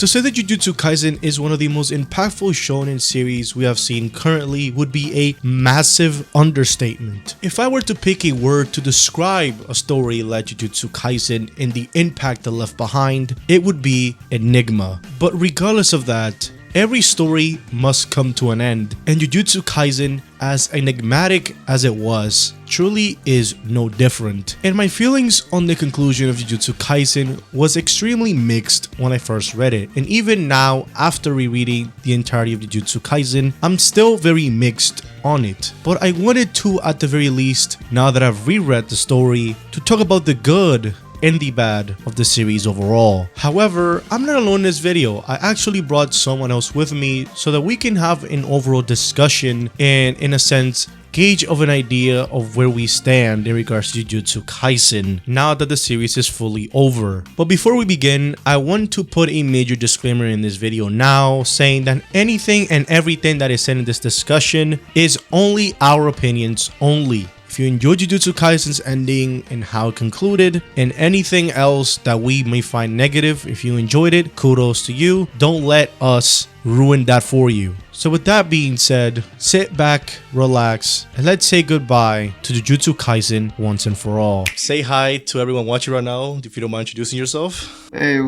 To say that Jujutsu Kaisen is one of the most impactful shonen series we have seen currently would be a massive understatement. If I were to pick a word to describe a story like Jujutsu Kaisen and the impact it left behind, it would be enigma. But regardless of that, every story must come to an end, and Jujutsu Kaisen, as enigmatic as it was, truly is no different. And my feelings on the conclusion of Jujutsu Kaisen was extremely mixed when I first read it, and even now, after rereading the entirety of Jujutsu Kaisen, I'm still very mixed on it. But I wanted to, at the very least, now that I've reread the story, to talk about the good and the bad of the series overall. However, I'm not alone in this video. I actually brought someone else with me so that we can have an overall discussion and, in a sense, gauge of an idea of where we stand in regards to Jujutsu Kaisen now that the series is fully over. But before we begin, I want to put a major disclaimer in this video now, saying that anything and everything that is said in this discussion is only our opinions only. If you enjoyed Jujutsu Kaisen's ending and how it concluded, and anything else that we may find negative, if you enjoyed it, kudos to you. Don't let us ruin that for you. So with that being said, sit back, relax, and let's say goodbye to Jujutsu Kaisen once and for all. Say hi to everyone watching right now, if you don't mind introducing yourself. Hey,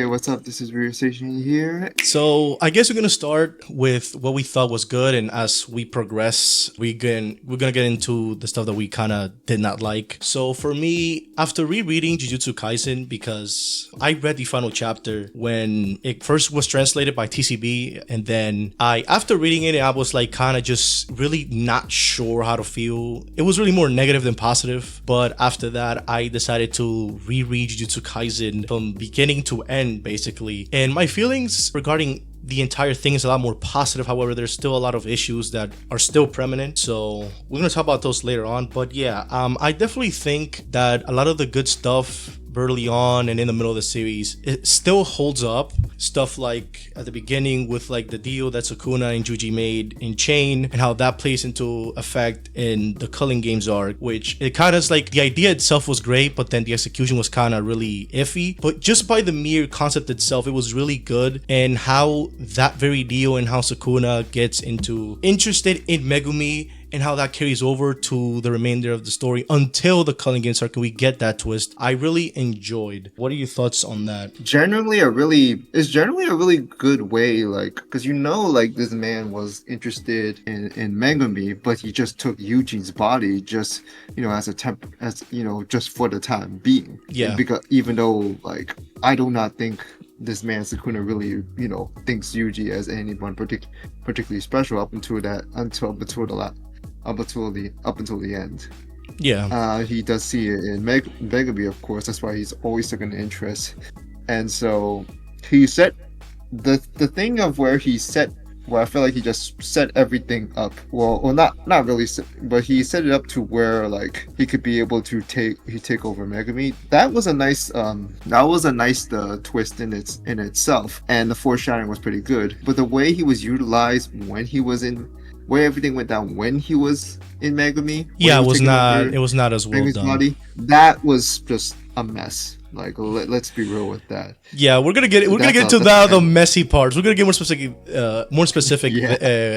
what's up? This is Ryuseishun here. So I guess we're gonna start with what we thought was good, and as we progress, we're gonna get into the stuff that we kind of did not like. So for me, after rereading Jujutsu Kaisen, because I read the final chapter when it first was translated by TCB, and then after reading it, I was like kind of just really not sure how to feel. It was really more negative than positive. But after that, I decided to reread Jujutsu Kaisen from beginning to end, basically. And my feelings regarding the entire thing is a lot more positive. However, there's still a lot of issues that are still prominent, so we're gonna talk about those later on. But yeah, I definitely think that a lot of the good stuff early on and in the middle of the series, it still holds up. Stuff like at the beginning with like the deal that Sukuna and Juji made in Chain, and how that plays into effect in the Culling Games arc, which it kind of is like the idea itself was great, but then the execution was kind of really iffy. But just by the mere concept itself, it was really good. And how that very deal and how Sukuna gets interested in Megumi, and how that carries over to the remainder of the story until the Culling Games arc, and we get that twist, I really enjoyed. What are your thoughts on that? It's generally a really good way, like, because like this man was interested in Megumi, but he just took Yuji's body just just for the time being. Yeah. Because even though like I do not think this man Sukuna really thinks Yuji as anyone particularly special up until the end. Yeah. He does see it in Megumi, of course. That's why he's always taken an interest. And so he set the thing of where I feel like he just set everything up. Well, not really, but he set it up to where like he could be able to take over Megumi. That was a nice twist in itself, and the foreshadowing was pretty good. But the way he was utilized where everything went down when he was in Megumi, it was not as well done. Body, that was just a mess. Like, let's be real with that. Yeah, we're gonna get into the messy parts. We're gonna get more specific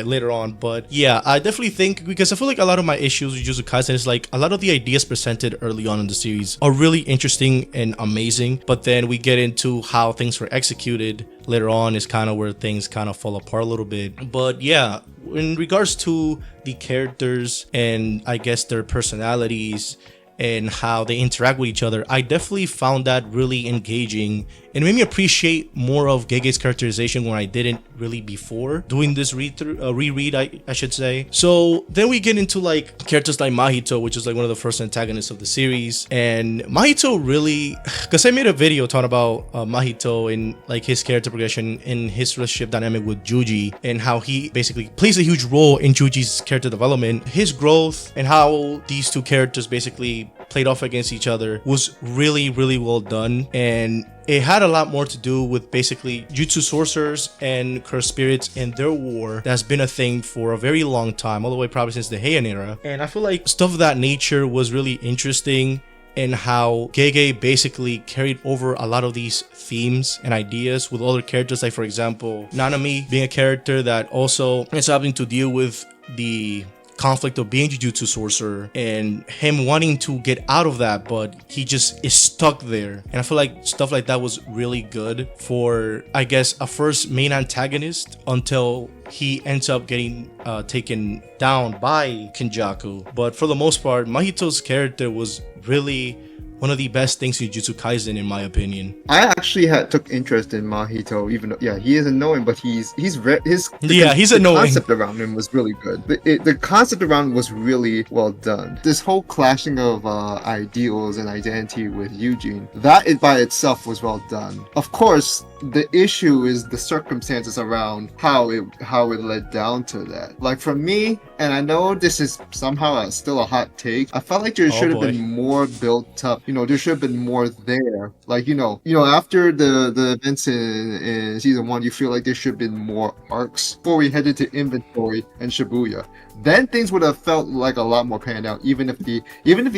later on. But yeah, I definitely think, because I feel like a lot of my issues with Jujutsu Kaisen is like a lot of the ideas presented early on in the series are really interesting and amazing, but then we get into how things were executed later on is kind of where things kind of fall apart a little bit. But yeah, in regards to the characters and I guess their personalities and how they interact with each other, I definitely found that really engaging, and it made me appreciate more of Gege's characterization when I didn't really before doing this reread, I should say. So then we get into like characters like Mahito, which is like one of the first antagonists of the series. And Mahito really, because I made a video talking about Mahito and like his character progression in his relationship dynamic with Juji, and how he basically plays a huge role in Juji's character development. His growth and how these two characters basically played off against each other was really, really well done. And it had a lot more to do with basically jutsu sorcerers and cursed spirits and their war that's been a thing for a very long time, all the way probably since the Heian era. And I feel like stuff of that nature was really interesting and how Gege basically carried over a lot of these themes and ideas with other characters, like for example Nanami being a character that also is having to deal with the conflict of being Jujutsu sorcerer and him wanting to get out of that, but he just is stuck there. And I feel like stuff like that was really good for, I guess, a first main antagonist until he ends up getting taken down by Kenjaku. But for the most part, Mahito's character was really one of the best things in Jujutsu Kaisen, in my opinion. I actually took interest in Mahito, even though he is annoying, but he's annoying. The concept around him was really good. The concept around him was really well done. This whole clashing of ideals and identity with Eugene, that by itself was well done. Of course, the issue is the circumstances around how it led down to that. Like for me, and I know this is somehow still a hot take, I felt like there should have been more built up. There should have been more there. Like after the events in season 1, you feel like there should have been more arcs before we headed to inventory and Shibuya. Then things would have felt like a lot more panned out. Even if the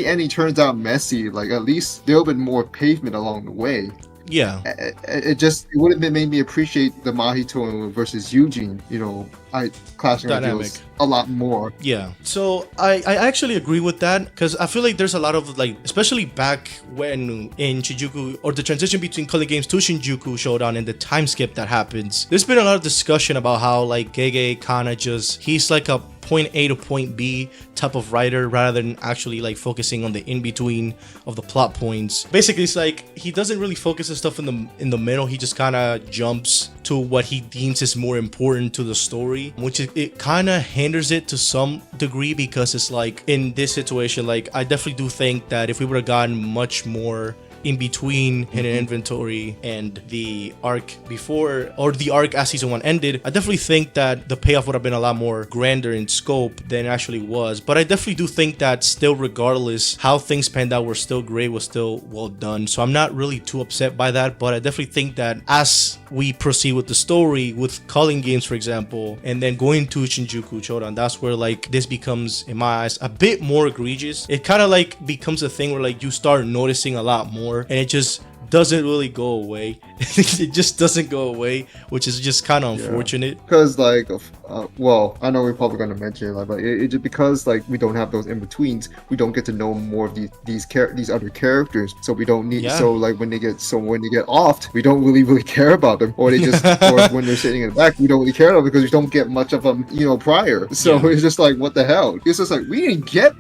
ending turns out messy, like at least there would have been more pavement along the way. Yeah, it would have made me appreciate the Mahito versus Eugene, clashing ideals a lot more. Yeah, so I actually agree with that, because I feel like there's a lot of, like, especially back when in Shinjuku, or the transition between Culling Games to Shinjuku Showdown and the time skip that happens, there's been a lot of discussion about how like Gege kinda he's like a point A to point B type of writer rather than actually like focusing on the in-between of the plot points. Basically, it's like he doesn't really focus on stuff in the middle. He just kind of jumps to what he deems is more important to the story, which it kind of hinders it to some degree, because it's like in this situation, like I definitely do think that if we would have gotten much more in between Hidden Inventory and the arc before, or the arc as season 1 ended, I definitely think that the payoff would have been a lot more grander in scope than it actually was. But I definitely do think that still, regardless how things panned out, were still great, was still well done. So I'm not really too upset by that, but I definitely think that as we proceed with the story, with Culling Games for example, and then going to Shinjuku Showdown, that's where like this becomes, in my eyes, a bit more egregious. It kind of like becomes a thing where like you start noticing a lot more, and it just doesn't really go away. It just doesn't go away, which is just kind of unfortunate. Because like, well, I know we're probably gonna mention it, like, but it just because like we don't have those in betweens, we don't get to know more of these other characters. So we don't need. So like when they get offed, we don't really care about them, or they just or when they're sitting in the back, we don't really care about them because we don't get much of them, prior. So it's just like, what the hell? It's just like we didn't get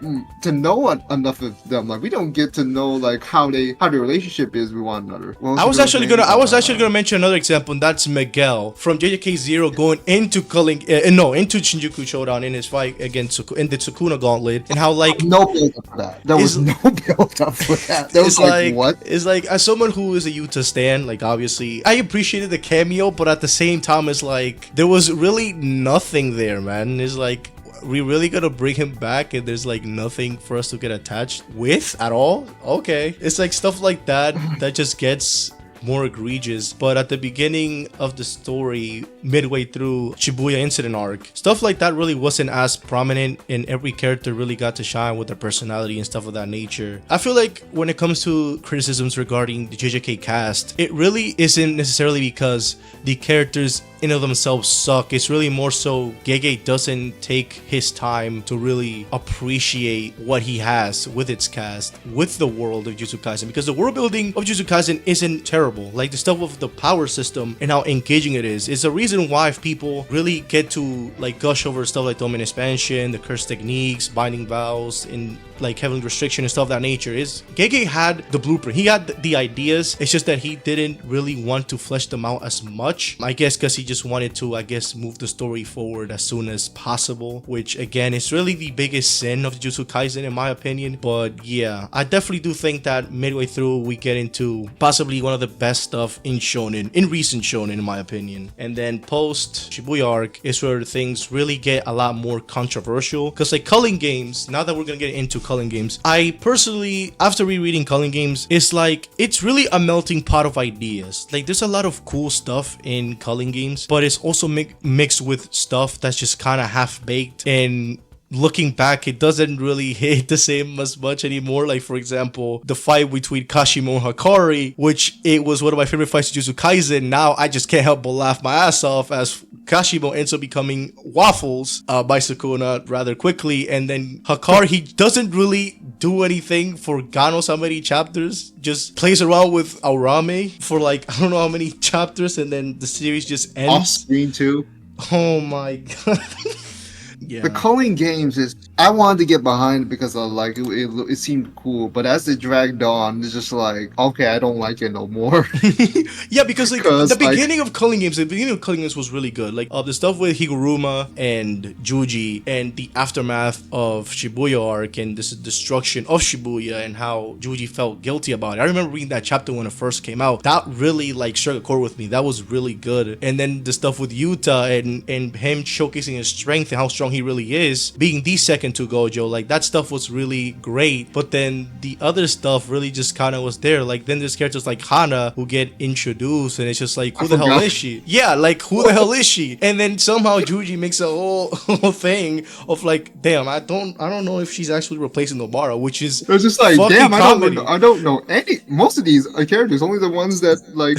to know enough of them. Like we don't get to know like how their relationship is with one another. I was actually gonna mention another example, and that's Miguel from JJK Zero going into into Shinjuku Showdown in his fight against in the Sukuna Gauntlet, and how like no build up for that. There was no build up for that. That was like what? It's like, as someone who is a Yuta stan, like obviously I appreciated the cameo, but at the same time it's like there was really nothing there, man. It's like, we really gotta bring him back and there's like nothing for us to get attached with at all? Okay. It's like stuff like that just gets more egregious. But at the beginning of the story, midway through Shibuya incident arc, stuff like that really wasn't as prominent, and every character really got to shine with their personality and stuff of that nature. I feel like when it comes to criticisms regarding the JJK cast, it really isn't necessarily because the characters in of themselves suck. It's really more so Gege doesn't take his time to really appreciate what he has with its cast, with the world of Jujutsu Kaisen, because the world building of Jujutsu Kaisen isn't terrible. Like the stuff of the power system and how engaging it is a reason why people really get to like gush over stuff like Domain Expansion, the curse techniques, binding vows, and like Heavenly Restriction and stuff of that nature. Is Gege had the blueprint, he had the ideas, it's just that he didn't really want to flesh them out as much, I guess because he just wanted to, move the story forward as soon as possible, which again is really the biggest sin of Jujutsu Kaisen in my opinion. But yeah, I definitely do think that midway through we get into possibly one of the best stuff in recent shonen in my opinion, and then post Shibuya arc is where things really get a lot more controversial, because like Culling Games, now that we're gonna get into Culling Games, I personally, after rereading Culling Games, it's really a melting pot of ideas. Like there's a lot of cool stuff in Culling Games, but it's also mixed with stuff that's just kind of half-baked, and looking back, it doesn't really hit the same as much anymore. Like, for example, the fight between Kashimo and Hakari, which it was one of my favorite fights in Jujutsu Kaisen. Now I just can't help but laugh my ass off as Kashimo ends up becoming waffles by Sukuna rather quickly, and then Hakari, he doesn't really do anything for God knows how many chapters, just plays around with Aurame for like I don't know how many chapters, and then the series just ends. Off screen too. Oh my god. Yeah. The Culling Games is, I wanted to get behind it because of like it seemed cool, but as it dragged on, it's just like, okay, I don't like it no more. Yeah, because like the beginning of Culling Games, was really good. Like the stuff with Higuruma and Juji and the aftermath of Shibuya arc and this destruction of Shibuya and how Juji felt guilty about it. I remember reading that chapter when it first came out. That really like struck a chord with me. That was really good. And then the stuff with Yuta and him showcasing his strength and how strong he really is, being the second to Gojo, like that stuff was really great. But then the other stuff really just kind of was there. Like then there's characters like Hana who get introduced, and it's just like, who the hell is she? Yeah, like who the hell is she? And then somehow Juji makes a whole thing of like, damn, I don't know if she's actually replacing Nobara, which is it's just like, damn, I don't know any most of these characters, only the ones that like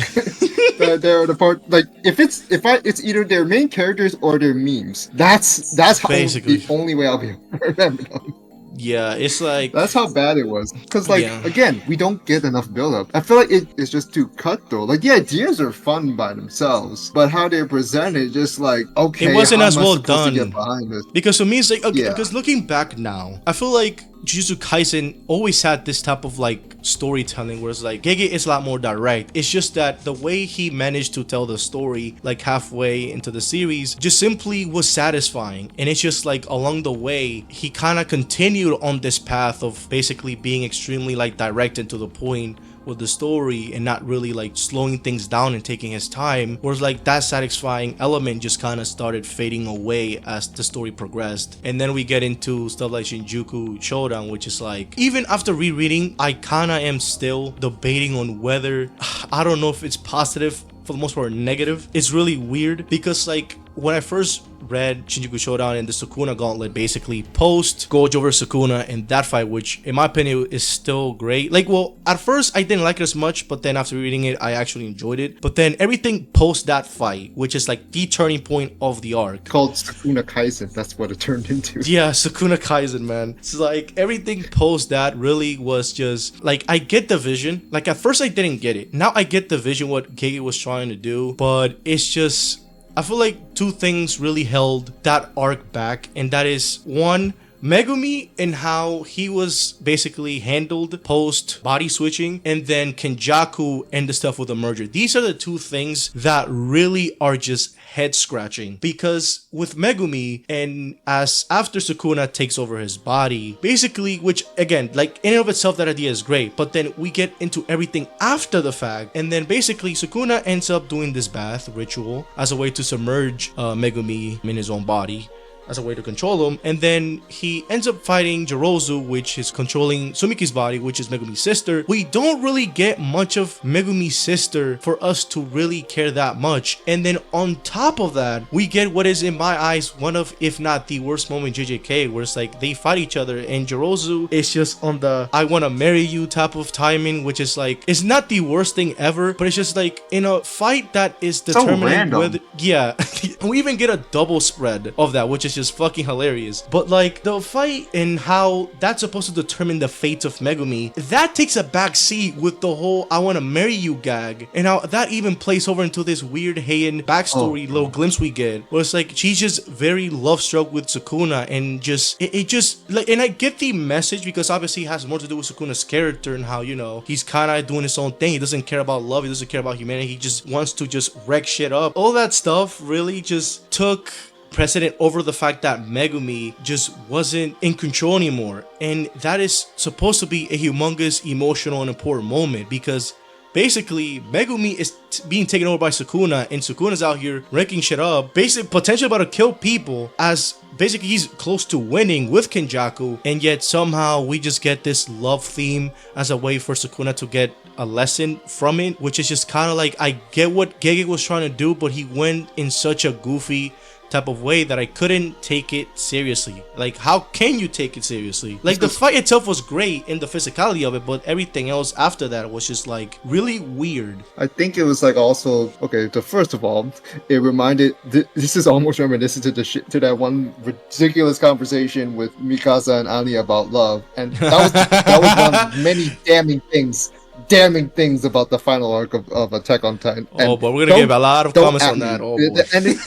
that they're the part, like it's either their main characters or their memes. That's how basically the only way I'll be able to remember them. Yeah, it's like that's how bad it was. Because like again, we don't get enough build up. I feel like it's just too cutthroat. Like the ideas are fun by themselves, but how they're presented, just like, okay, it wasn't as well done. Get behind this? Because for me, it's like, okay, because looking back now, I feel like Jujutsu Kaisen always had this type of like storytelling where it's like Gege is a lot more direct. It's just that the way he managed to tell the story like halfway into the series just simply was satisfying, and it's just like along the way he kind of continued on this path of basically being extremely like direct and to the point with the story and not really like slowing things down and taking his time, whereas like that satisfying element just kind of started fading away as the story progressed. And then we get into stuff like Shinjuku Showdown, which is like, even after rereading, I kind of am still debating on whether I don't know if it's positive, for the most part negative. It's really weird because like when I first read Shinjuku Showdown and the Sukuna Gauntlet, basically post Gojo vs Sukuna and that fight, which in my opinion is still great. Like, well, at first I didn't like it as much, but then after reading it, I actually enjoyed it. But then everything post that fight, which is like the turning point of the arc, called Sukuna Kaisen, that's what it turned into. Yeah, Sukuna Kaisen, man. It's like everything post that really was just like, I get the vision. Like at first I didn't get it. Now I get the vision what Gege was trying to do, but it's just, I feel like two things really held that arc back, and that is one, Megumi and how he was basically handled post body switching, and then Kenjaku and the stuff with the merger. These are the two things that really are just head scratching, because with Megumi and as after Sukuna takes over his body, basically, which again, like in and of itself that idea is great, but then we get into everything after the fact, and then basically Sukuna ends up doing this bath ritual as a way to submerge Megumi in his own body, as a way to control him, and then he ends up fighting Jirozu, which is controlling Sumiki's body, which is Megumi's sister. We don't really get much of Megumi's sister for us to really care that much, and then on top of that, we get what is in my eyes one of, if not the worst moment in JJK, where it's like they fight each other and Jirozu is just on the I want to marry you type of timing, which is like, it's not the worst thing ever, but it's just like in a fight that is determining whether, yeah, we even get a double spread of that, which is just fucking hilarious. But like the fight and how that's supposed to determine the fate of Megumi, that takes a back seat with the whole I want to marry you gag, and how that even plays over into this weird Heian backstory little glimpse we get, where it's like she's just very love struck with Sukuna, and just it just like, and I get the message because obviously it has more to do with Sukuna's character and how, you know, he's kind of doing his own thing. He doesn't care about love, he doesn't care about humanity, he just wants to just wreck shit up. All that stuff really just took precedent over the fact that Megumi just wasn't in control anymore, and that is supposed to be a humongous emotional and important moment, because basically Megumi is being taken over by Sukuna, and Sukuna's out here wrecking shit up, basically potentially about to kill people, as basically he's close to winning with Kenjaku, and yet somehow we just get this love theme as a way for Sukuna to get a lesson from it, which is just kind of like, I get what Gege was trying to do, but he went in such a goofy type of way that I couldn't take it seriously. Like, how can you take it seriously? Like, the fight itself was great in the physicality of it, but everything else after that was just like really weird. I think it was like also okay. So first of all, it reminded this is almost reminiscent to that one ridiculous conversation with Mikasa and Ani about love, and that was one of many damning things about the final arc of Attack on Titan. Oh, but we're gonna give a lot of comments on that. Oh, boy. And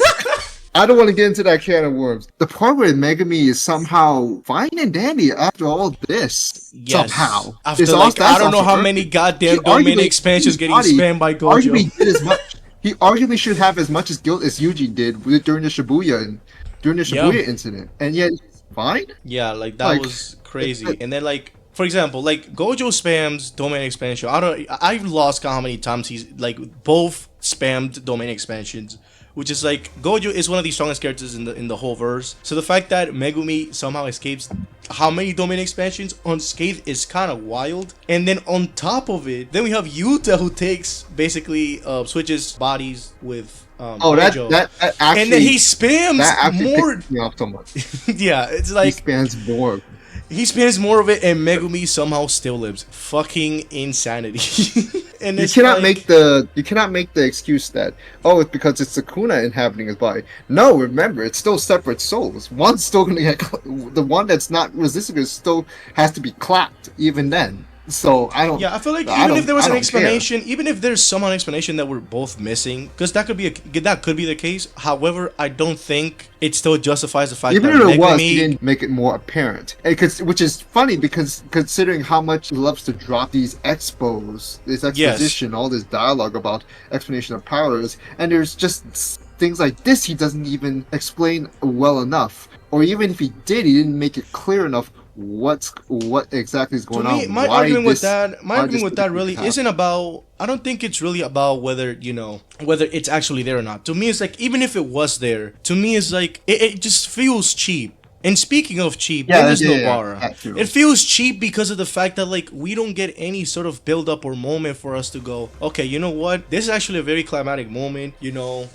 I don't want to get into that can of worms. The part where Megumi is somehow fine and dandy after all this, somehow. After like, I don't know how many goddamn domain expansions getting spammed by Gojo. He arguably should have as much as guilt as Yuji did during the Shibuya incident, and yet he's fine. Yeah, like that was crazy. And then like, for example, like Gojo spams domain expansion. I've lost count how many times he's like both spammed domain expansions. Which is like, Gojo is one of the strongest characters in the whole verse. So the fact that Megumi somehow escapes how many domain expansions unscathed is kind of wild. And then on top of it, then we have Yuta, who basically switches bodies with Gojo. That actually, and then he spams more. Pissed me off so much. Yeah, it's like he spams more. He spends more of it, and Megumi somehow still lives. Fucking insanity. And you cannot make the excuse that it's because it's Sukuna inhabiting his body. No, remember, it's still separate souls. One's still gonna get the one that's not resisting it still has to be clapped even then. So I don't. Yeah, I feel like even if there was an explanation, even if there's somehow an explanation that we're both missing, because that could be the case. However, I don't think it still justifies the fact that even if it was, he didn't make it more apparent. Which is funny because considering how much he loves to drop these this exposition, all this dialogue about explanation of powers, and there's just things like this he doesn't even explain well enough, or even if he did, he didn't make it clear enough what exactly is going on. My argument with that really isn't about. I don't think it's really about whether it's actually there or not. To me, it's like, even if it was there, to me it's like it just feels cheap. And speaking of cheap, there's Nobara. It feels cheap because of the fact that like we don't get any sort of build up or moment for us to go, okay, you know what? This is actually a very climatic moment.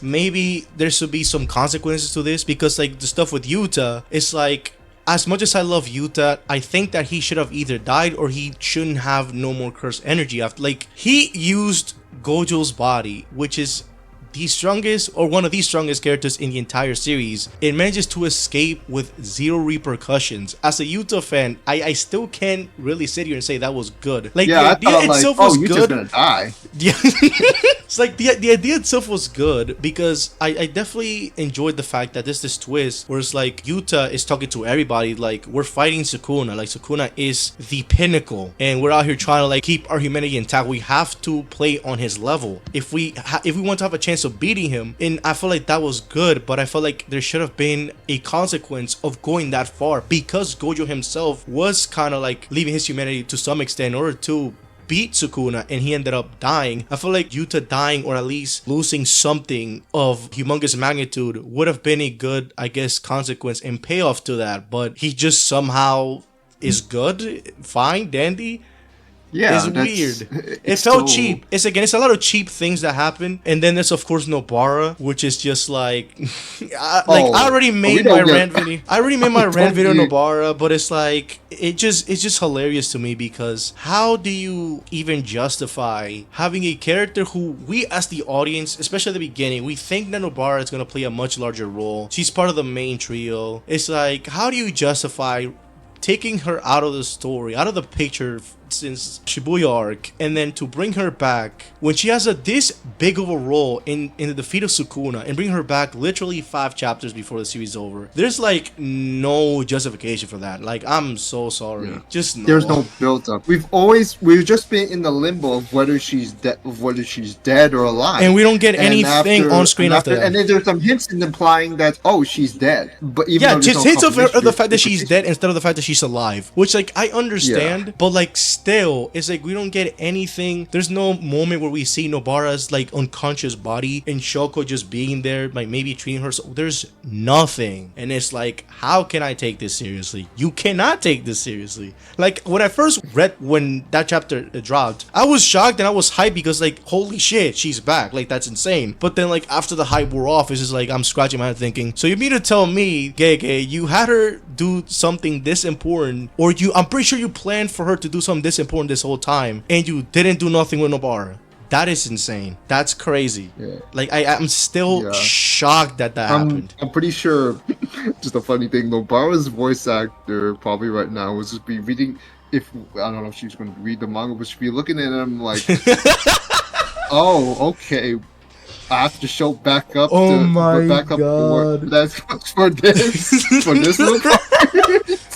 Maybe there should be some consequences to this, because like the stuff with Yuta, it's like, as much as I love Yuta, I think that he should have either died or he shouldn't have no more cursed energy. After, like, he used Gojo's body, which is the strongest or one of the strongest characters in the entire series, and manages to escape with zero repercussions. As a Yuta fan, I still can't really sit here and say that was good. Like, the idea itself was good. Yuta's gonna die. Yeah. It's like the idea itself was good, because I definitely enjoyed the fact that there's this twist where it's like Yuta is talking to everybody, like, we're fighting Sukuna, like Sukuna is the pinnacle and we're out here trying to like keep our humanity intact. We have to play on his level if we want to have a chance of beating him. And I feel like that was good, but I felt like there should have been a consequence of going that far, because Gojo himself was kind of like leaving his humanity to some extent in order to beat Sukuna, and he ended up dying. I feel like Yuta dying, or at least losing something of humongous magnitude, would have been a good, I guess, consequence and payoff to that. But he just somehow is good, fine, dandy. Yeah, it's weird. It felt cheap. It's a lot of cheap things that happen, and then there's of course Nobara, which is just like, I already made my rant video. I already made my rant video on Nobara, but it's like it's just hilarious to me, because how do you even justify having a character who we as the audience, especially at the beginning, we think that Nobara is gonna play a much larger role. She's part of the main trio. It's like, how do you justify taking her out of the story, out of the picture since Shibuya arc, and then to bring her back when she has this big of a role in the defeat of Sukuna, and bring her back literally 5 chapters before the series is over? There's like no justification for that. Like, I'm so sorry. Yeah. Just no. There's no build up. We've just been in the limbo of whether she's dead or alive, and we don't get anything on screen after that. And then there's some hints implying that she's dead, but even just hints of the fact that she's dead instead of the fact that she's alive, which like I understand, but like still, it's like we don't get anything. There's no moment where we see Nobara's like unconscious body and Shoko just being there, like maybe treating her. So there's nothing. And it's like, how can I take this seriously? You cannot take this seriously. Like when I first read when that chapter dropped, I was shocked and I was hyped because like, holy shit, she's back. Like that's insane. But then like after the hype wore off, it's just like I'm scratching my head thinking, so you mean to tell me, Gege, you had her do something this important, or I'm pretty sure you planned for her to do something this important this whole time, and you didn't do nothing with Nobara? That is insane. That's crazy. Yeah. Like I'm still shocked that happened. I'm pretty sure. Just a funny thing, Nobara's voice actor probably right now was just be reading. If I don't know if she's going to read the manga, but she'd be looking at him like, "Oh, okay, I have to show back up." Oh to, my back up god! That's for this little part.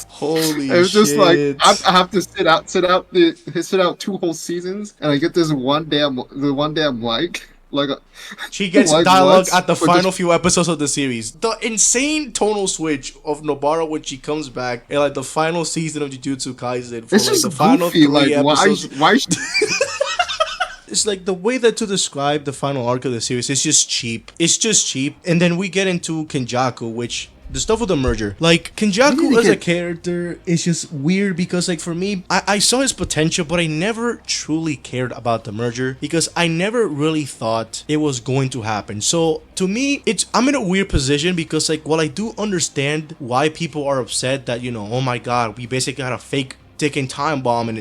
Holy shit! It was just like I have to sit out 2 whole seasons, and I get this one day I'm like. She gets like dialogue what? at the final few episodes of the series. The insane tonal switch of Nobara when she comes back in like the final season of Jujutsu Kaisen for it's like just the final goofy. 3 episodes. Why It's like the way that to describe the final arc of the series is just cheap. It's just cheap. And then we get into Kenjaku, which the stuff with the merger. Like Kenjaku as a character is just weird because like for me, I saw his potential, but I never truly cared about the merger because I never really thought it was going to happen. So to me, I'm in a weird position because like while I do understand why people are upset that, you know, oh my god, we basically had a fake ticking time bomb and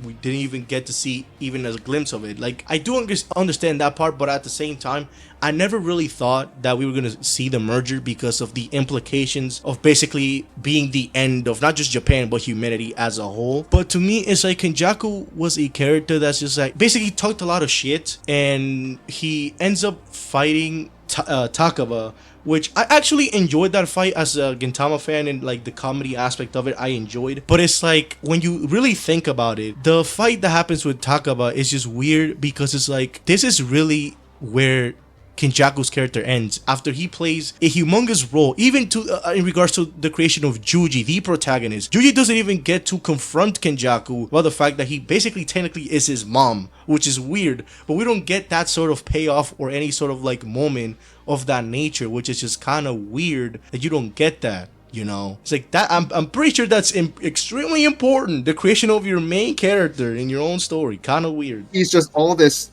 we didn't even get to see even a glimpse of it. Like I do understand that part, but at the same time I never really thought that we were going to see the merger because of the implications of basically being the end of not just Japan but humanity as a whole. But to me, it's like Kenjaku was a character that's just like basically talked a lot of shit and he ends up fighting Takaba, which I actually enjoyed that fight as a Gintama fan, and like the comedy aspect of it I enjoyed. But it's like when you really think about it, the fight that happens with Takaba is just weird because it's like this is really where Kenjaku's character ends after he plays a humongous role, even to in regards to the creation of Juji, the protagonist. Juji doesn't even get to confront Kenjaku about the fact that he basically technically is his mom, which is weird, but we don't get that sort of payoff or any sort of like moment of that nature, which is just kind of weird that you don't get that. You know, it's like that. I'm pretty sure that's extremely important. The creation of your main character in your own story, kind of weird. He's just all this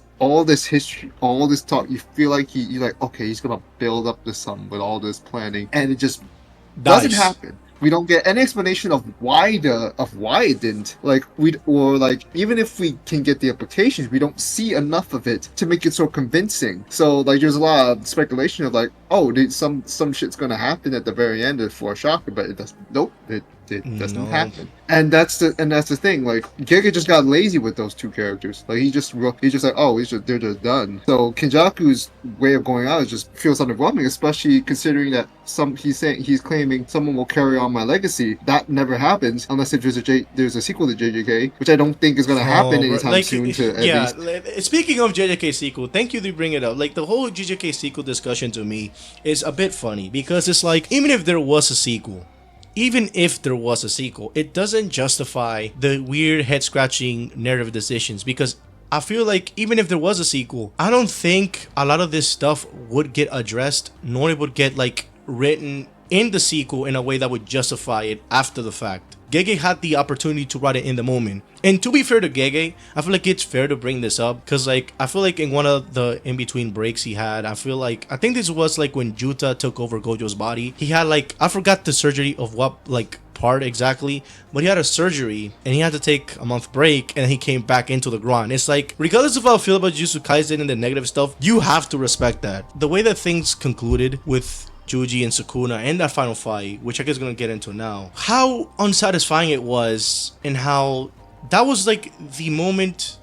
history, all this talk. You feel like you're like, okay, he's gonna build up the sun with all this planning, and it just doesn't happen. We don't get any explanation of why it didn't. Like even if we can get the implications, we don't see enough of it to make it so convincing. So like there's a lot of speculation of like, oh, some shit's gonna happen at the very end for a shocker, but it doesn't. Nope, it doesn't happen. And that's the thing. Like Giga just got lazy with those 2 characters. Like he's just like, oh, they're just done. So Kenjaku's way of going out just feels underwhelming, especially considering that he's claiming someone will carry on my legacy. That never happens unless if there's a sequel to JJK, which I don't think is going to happen anytime soon. Speaking of JJK sequel, thank you to bring it up. Like the whole JJK sequel discussion to me is a bit funny because it's like even if there was a sequel, it doesn't justify the weird head-scratching narrative decisions because I feel like even if there was a sequel, I don't think a lot of this stuff would get addressed, nor it would get like written in the sequel in a way that would justify it after the fact. Gege had the opportunity to write it in the moment. And to be fair to Gege, I feel like it's fair to bring this up because like I feel like in one of the in-between breaks he had, I think this was like when Juta took over Gojo's body. He had like, I forgot the surgery of what like part exactly, but he had a surgery and he had to take a month break and he came back into the grind. It's like regardless of how I feel about Jujutsu Kaisen and the negative stuff, you have to respect that. The way that things concluded with Juji and Sukuna and that final fight, which I guess we're gonna get into now, how unsatisfying it was and how that was like the moment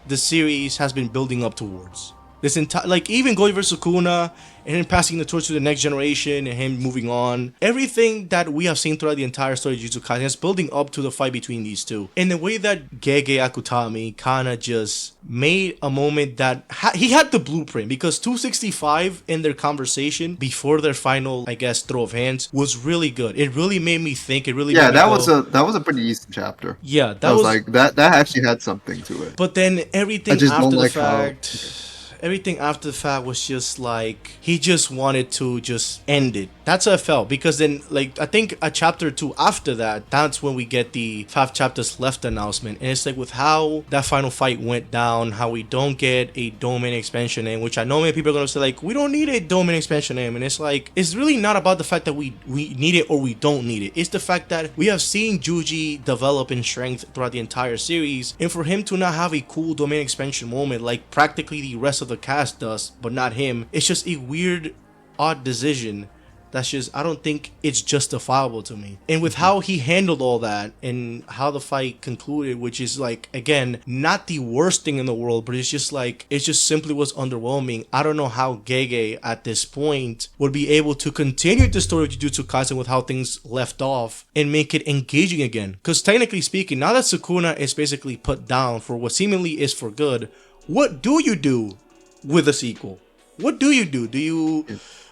the series has been building up towards. This entire, like, even going versus Sukuna and then passing the torch to the next generation and him moving on. Everything that we have seen throughout the entire story of Jujutsu Kaisen is building up to the fight between these two. In the way that Gege Akutami kind of just made a moment that he had the blueprint, because 265 in their conversation before their final, I guess, throw of hands was really good. It really made me think. It really made me go, that was a pretty easy chapter. Yeah, that was like that actually had something to it. But then everything just after don't the like fact. Everything after the fact was just like, he just wanted to just end it. That's how I felt, because then, like, I think a chapter 2 after that, that's when we get the 5 chapters left announcement. And it's like, with how that final fight went down, how we don't get a domain expansion name, which I know many people are going to say, like, we don't need a domain expansion name. And it's like, it's really not about the fact that we need it or we don't need it. It's the fact that we have seen Juji develop in strength throughout the entire series. And for him to not have a cool domain expansion moment, like practically the rest of the cast does, but not him, it's just a weird, odd decision. That's just, I don't think it's justifiable to me. And with how he handled all that and how the fight concluded, which is like, again, not the worst thing in the world, but it's just like, it just simply was underwhelming. I don't know how Gege at this point would be able to continue the story of Jujutsu Kaisen with how things left off and make it engaging again. Because technically speaking, now that Sukuna is basically put down for what seemingly is for good, what do you do with a sequel? What do you do? Do you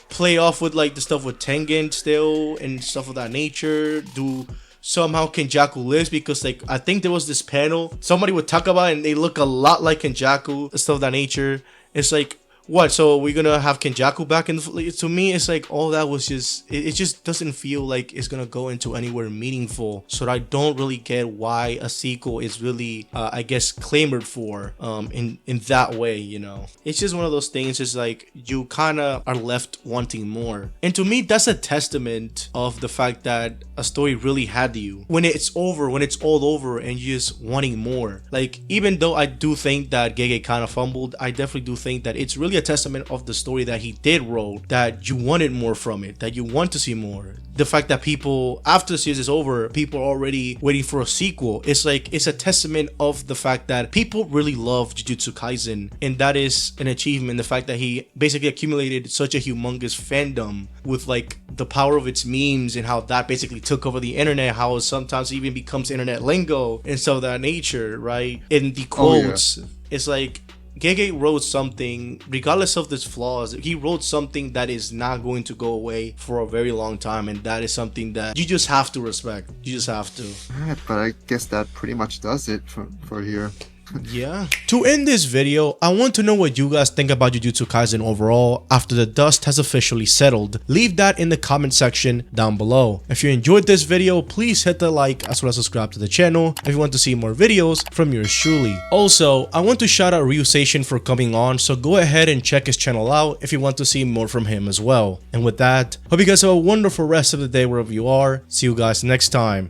play off with like the stuff with Tengen still and stuff of that nature? Do somehow Kenjaku lives? Because like, I think there was this panel somebody would talk about and they look a lot like Kenjaku, stuff of that nature. It's like, what, so we're gonna have Kenjaku back in the, to me it's like all that was just, it just doesn't feel like it's gonna go into anywhere meaningful. So I don't really get why a sequel is really I guess clamored for in that way, you know. It's just one of those things. It's like you kind of are left wanting more, and to me that's a testament of the fact that a story really had you when it's over, when it's all over, and you're just wanting more. Like, even though I do think that Gege kind of fumbled, I definitely do think that it's really a testament of the story that he did roll, that you wanted more from it, that you want to see more. The fact that people, after the series is over, people are already waiting for a sequel, it's like, it's a testament of the fact that people really love Jujutsu Kaisen, and that is an achievement. The fact that he basically accumulated such a humongous fandom with like the power of its memes and how that basically took over the internet, how it sometimes even becomes internet lingo and stuff of that nature, right? In the quotes, it's like Gege wrote something, regardless of its flaws, he wrote something that is not going to go away for a very long time, and that is something that you just have to respect. You just have to. Alright, but I guess that pretty much does it for here. Yeah. To end this video, I want to know what you guys think about Jujutsu Kaisen overall after the dust has officially settled. Leave that in the comment section down below. If you enjoyed this video, please hit the like as well as subscribe to the channel if you want to see more videos from yours truly. Also, I want to shout out Ryuseishun for coming on, so go ahead and check his channel out if you want to see more from him as well. And with that, hope you guys have a wonderful rest of the day wherever you are. See you guys next time.